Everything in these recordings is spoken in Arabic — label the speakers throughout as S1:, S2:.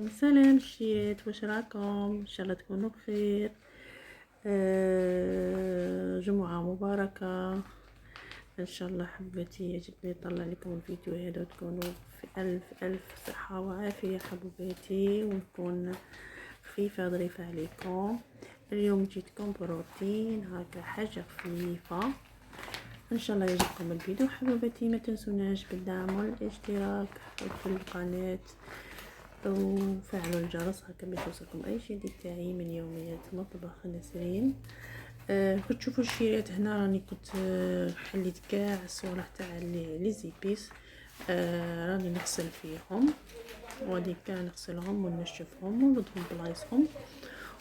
S1: سلام الشيرات، واش راكم؟ ان شاء الله تكونوا بخير. جمعة مباركة ان شاء الله. حبيتي عجبني نطلع لكم الفيديو هذا وتكونوا في الف صحة وعافية حبيباتي، ونكون خفيفة ظريفة عليكم. اليوم جيتكم بروتين هكا حاجة خفيفة ان شاء الله يعجبكم الفيديو حبيباتي. ما تنسوناش بالدعم والاشتراك في القناة وفعلوا الجرس هكا باش يوصلكم اي شيء جديد تاعي من يوميات مطبخ نسرين. كنت تشوفوا الشيرات هنا، راني كنت حليت كاع الصوالح تاع لي زيبيس. راني نغسل فيهم وغادي كاع نغسلهم ونشفهم ونردهم بلايصهم،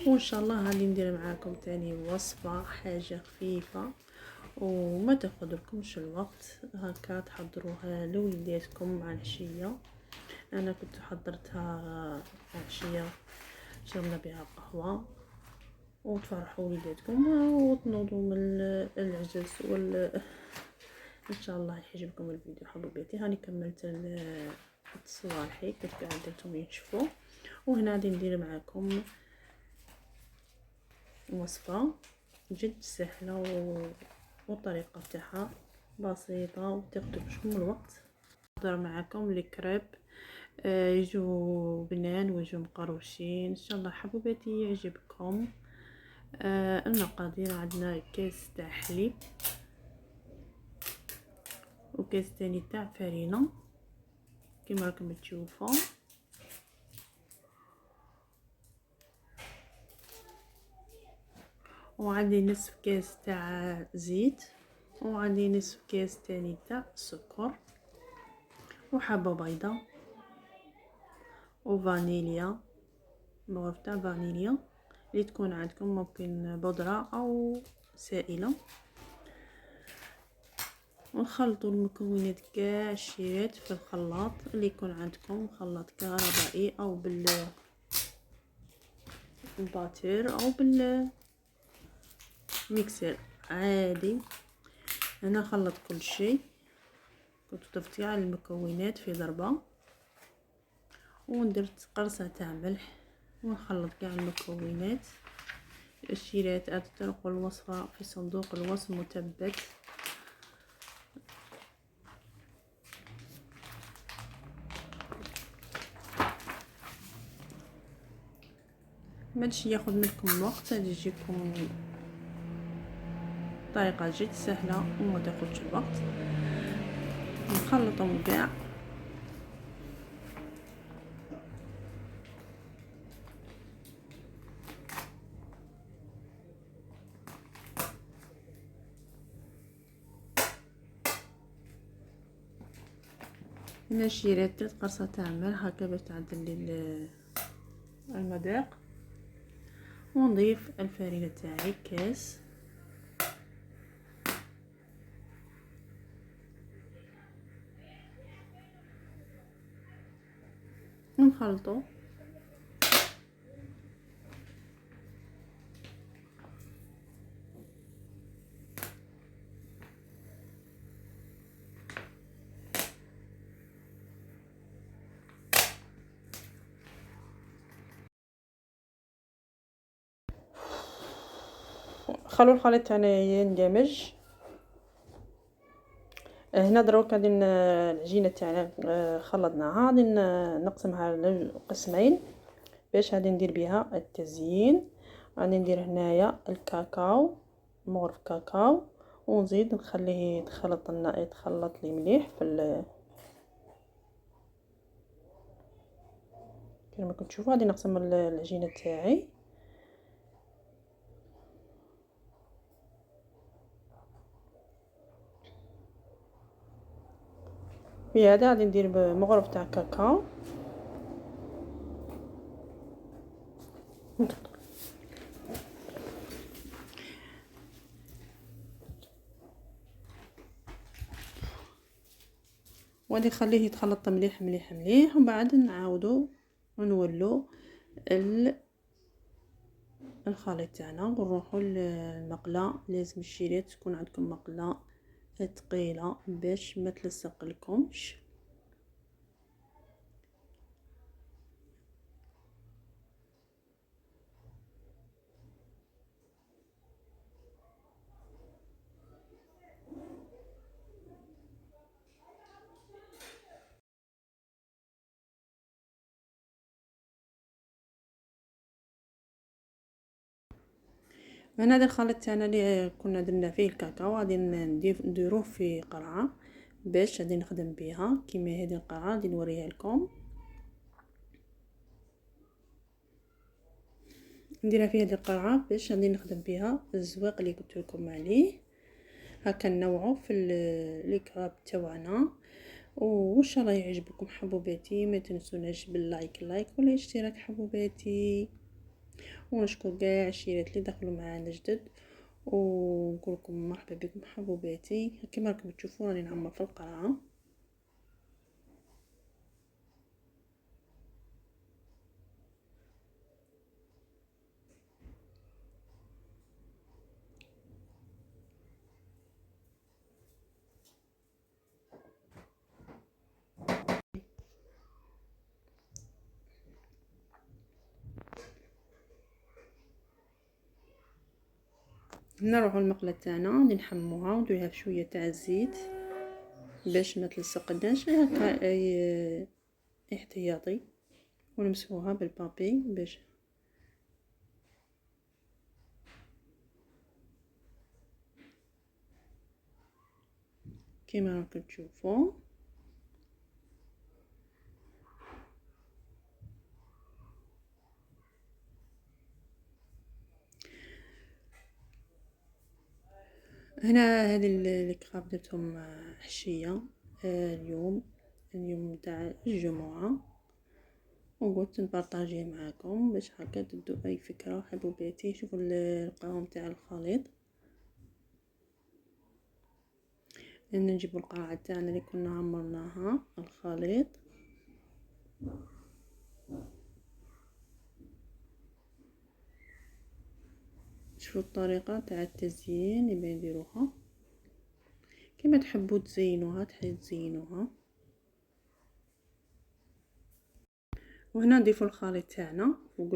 S1: وان شاء الله غادي ندير معاكم تاني وصفه حاجه خفيفه وما تاخذلكمش الوقت، هكا تحضروها لوليداتكم مع العشيه. انا كنت حضرتها عشيه شربنا بها قهوه وتفرحوا وليداتكم وتنوضوا من العجز ان شاء الله يعجبكم الفيديو حبيباتي. هاني كملت الصوالحي كنت قاعده درتهم ينشفوا، وهنا غادي ندير معاكم وصفه جد سهله والطريقه تاعها بسيطه وتاخذكش من الوقت. نحضر معاكم الكريب، يجوا بنان ويجوا مقروشين ان شاء الله حبيباتي يعجبكم. المقادير: عندنا كاس تاع حليب وكاس تاني تاع فرينه كما راكم تشوفوا، وعندي نصف كاس تاع زيت، وعندي نصف كاس تاني تاع سكر، وحبه بيضه، وفانيليا، مغرف تاع فانيليا اللي تكون عندكم، ممكن بودره او سائله. ونخلطوا المكونات كاع الشيرات في الخلاط اللي يكون عندكم، خلاط كهربائي او بالباتير او بالميكسر عادي. انا خلط كل شيء، كنت ضفت على المكونات في ضربه، ودرت قرصه تاع ملح، ونخلط كاع المكونات. الشيرات تلقوا الوصفه في صندوق الوصف مثبت. مادش ياخذ منكم وقت، هذه تجيكم طريقه جد سهله وما تاخذش الوقت. نخلطهم كاع هنا. شيرات 3 قرصه تاع ملح هكا باش تعدل لي المذاق، ونضيف الفرينه تاعي كاس، ونخلطو. خلو الخليط تاعنا يندمج. هنا دروك غادي العجينه تاعنا خلطناها، غادي نقسمها لقسمين باش غادي ندير بها التزيين. غادي ندير هنايا الكاكاو، مغرف كاكاو، ونزيد نخليه يتخلط لي مليح في كما كنتم تشوفوا. غادي نقسم العجينه تاعي، في هذا غادي ندير مغرف تاع كاكاو، وغادي نخليه يتخلط مليح مليح مليح، ومن بعد نعاودو ونولو الخليط تاعنا ونروحو للمقله. لازم الشيرات تكون عندكم مقله ثقيله باش ما تلصق لكمش. هنا هذا الخليط تاعنا اللي كنا درنا فيه الكاكاو غادي نديروه في قرعه باش غادي نخدم بها. كيما هذه القرعه غادي نوريها لكم، نديرها في هذه القرعه باش غادي نخدم بها الزواق اللي قلت لكم عليه. هكا نوعوا في الكراب تاعنا، وان شاء الله يعجبكم حبوباتي. ما تنسوناش باللايك والاشتراك حبوباتي، ونشكر كاع الشيرات اللي دخلوا معنا جدد، ونقول لكم مرحبا بكم حبوباتي. كما راكم تشوفوا راني نعمر في القرعه. نروحوا المقله تاعنا غادي نحموها ونديرها بشويه تاع الزيت باش ما تلصقناش، هكا احتياطي، ونمسحوها بالبابي باش كيما راكم تشوفوا. هنا هذه الكراب درتهم حشيه اليوم تاع الجمعه، وقلت نبارطاجيه معاكم باش هكا تدوا اي فكره حبوباتي. شوفوا القوام تاع الخليط. لان نجيبوا القرعه تاعنا اللي كنا عمرناها الخليط، شوفوا الطريقه تاع التزيين اللي نديروها كما تحبوا تزينوها تزينوها. وهنا نضيفوا الخليط تاعنا فوق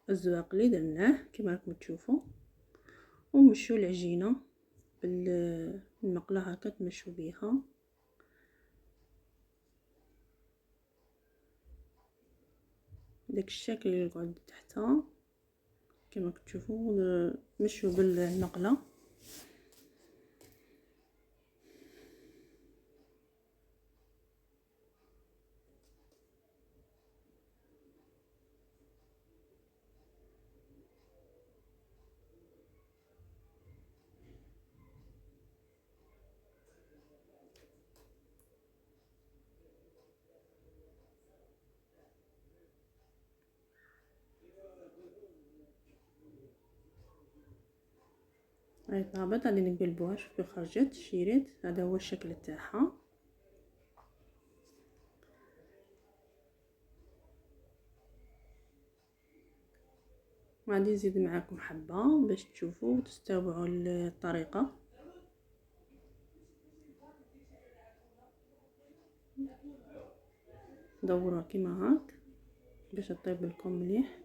S1: الزواق اللي درناه كما راكم تشوفوا، ونمشوا العجينه بالمقله هكا تمشوا بيها. داك الشكل اللي يقعد تحتها كما تشوفوا، مشوا بالمقله. هاي طابت غادي نقلبوها. شوفوا خرجت شيريت، هذا هو الشكل تاعها. غادي نزيد معاكم حبه باش تشوفوا وتستوعبوا الطريقه. دوروها كيما هاك باش تطيب لكم مليح،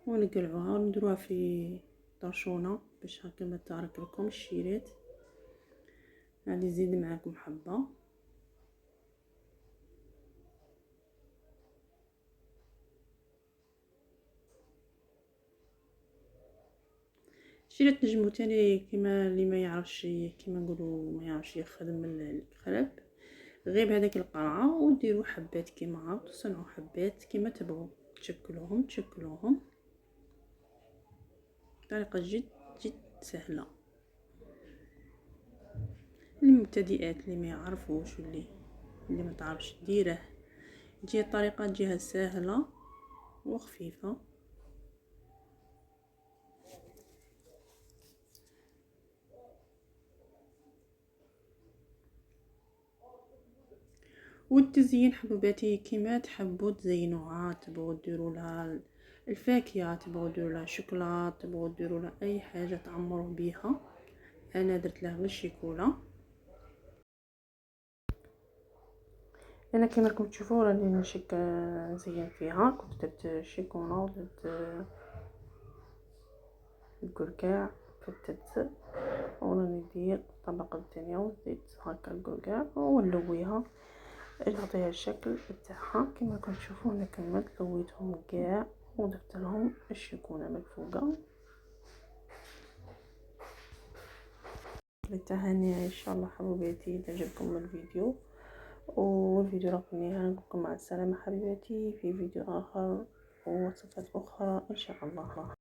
S1: ونقلعوها ونديروها في طرشونه باش هكا ما تعرق لكم الشيرات. غادي نزيد معاكم حبه. شيرات نجمو تاني كيما اللي ما يعرفش، كيما نقولوا ما يعرفش يخدم الكريب، غير بهذيك القرعه وديروا حبات كيما هاك، تصنعوا حبات كيما تبغوا تشكلوهم. طريقه جد سهله للمبتدئات اللي ما يعرفوش اللي ما تعرفش ديره. تجي الطريقه تجيها سهله وخفيفه. والتزيين حبوباتي كيما تحبوا تزينوها، تبغوا ديروا لها الفاكهه، تبغوا ديروا لها شوكولاط، تبغوا ديروا لها اي حاجه تعمروا بيها. انا درت لها الشيكولا. انا كما راكم تشوفوا راني نشك نزين فيها. كنت درت شيكولا ودرت الكركاع فتت، وراني ندير الطبقه الثانيه وزيت هكا الكركاع ونلويها نعطيها الشكل تاعها. كما راكم تشوفوا انا كملت لويتهم كاع وضفت لهم الشيكولا من فوق. بالتهاني إن شاء الله حبيباتي. تعجبكم الفيديو، والفيديو راح النهاية. نقولكم مع السلامة حبيباتي في فيديو آخر ووصفات أخرى إن شاء الله.